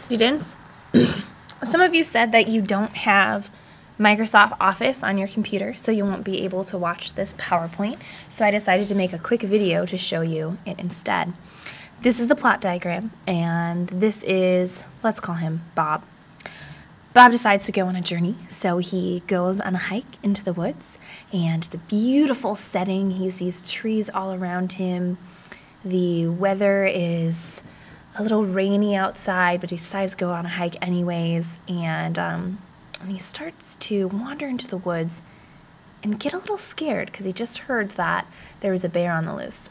Students, some of you said that you don't have Microsoft Office on your computer, so you won't be able to watch this PowerPoint. So I decided to make a quick video to show you it instead. This is the plot diagram, and this is, let's call him Bob. Bob decides to go on a journey, so he goes on a hike into the woods, and it's a beautiful setting. He sees trees all around him. The weather is a little rainy outside, but he decides to go on a hike anyways, and he starts to wander into the woods and get a little scared because he just heard that there was a bear on the loose.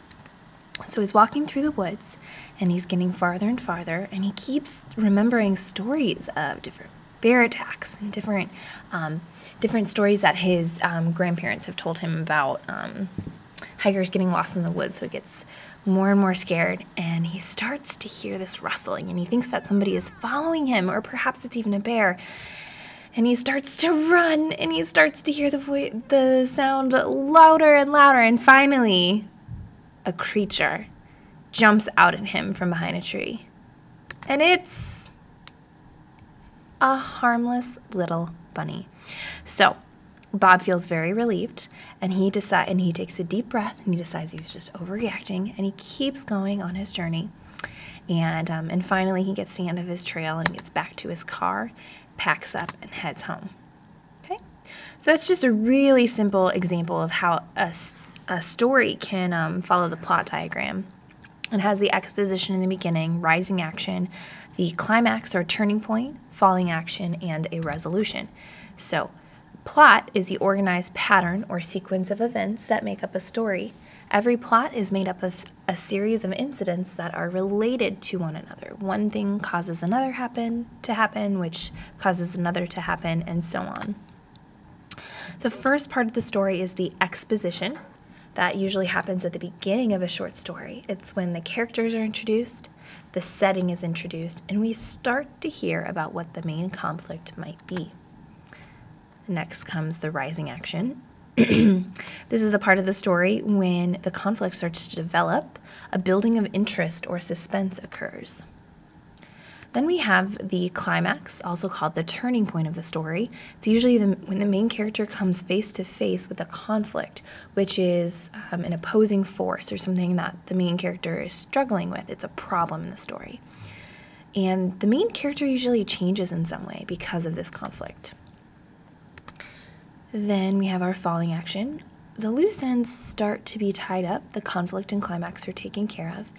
So he's walking through the woods, and he's getting farther and farther, and he keeps remembering stories of different bear attacks and different stories that his grandparents have told him about hikers getting lost in the woods. So he gets more and more scared, and he starts to hear this rustling, and he thinks that somebody is following him, or perhaps it's even a bear. And he starts to run, and he starts to hear the sound louder and louder, and finally a creature jumps out at him from behind a tree. And it's a harmless little bunny. So Bob feels very relieved, and he takes a deep breath, and he decides he was just overreacting, and he keeps going on his journey. And finally he gets to the end of his trail and gets back to his car, packs up, and heads home. Okay, so that's just a really simple example of how a story can follow the plot diagram. It has the exposition in the beginning, rising action, the climax or turning point, falling action, and a resolution. So plot is the organized pattern or sequence of events that make up a story. Every plot is made up of a series of incidents that are related to one another. One thing causes another to happen, which causes another to happen, and so on. The first part of the story is the exposition. That usually happens at the beginning of a short story. It's when the characters are introduced, the setting is introduced, and we start to hear about what the main conflict might be. Next comes the rising action. This is the part of the story when the conflict starts to develop, a building of interest or suspense occurs. Then we have the climax, also called the turning point of the story. It's usually when the main character comes face to face with a conflict, which is an opposing force or something that the main character is struggling with. It's a problem in the story. And the main character usually changes in some way because of this conflict. Then we have our falling action. The loose ends start to be tied up, the conflict and climax are taken care of,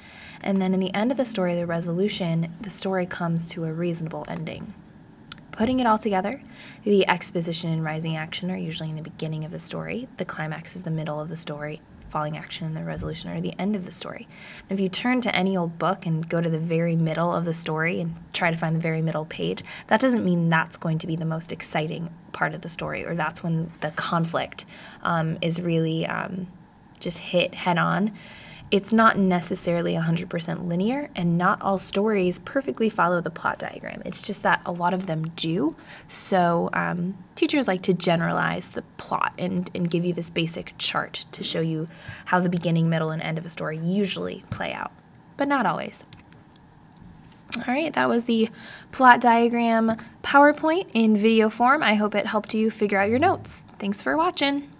and then in the end of the story, the resolution, the story comes to a reasonable ending. Putting it all together, the exposition and rising action are usually in the beginning of the story, the climax is the middle of the story, falling action and the resolution are the end of the story. And if you turn to any old book and go to the very middle of the story and try to find the very middle page, that doesn't mean that's going to be the most exciting part of the story, or that's when the conflict is really just hit head on. It's not necessarily 100% linear, and not all stories perfectly follow the plot diagram. It's just that a lot of them do. So teachers like to generalize the plot and give you this basic chart to show you how the beginning, middle, and end of a story usually play out, but not always. All right, that was the plot diagram PowerPoint in video form. I hope it helped you figure out your notes. Thanks for watching.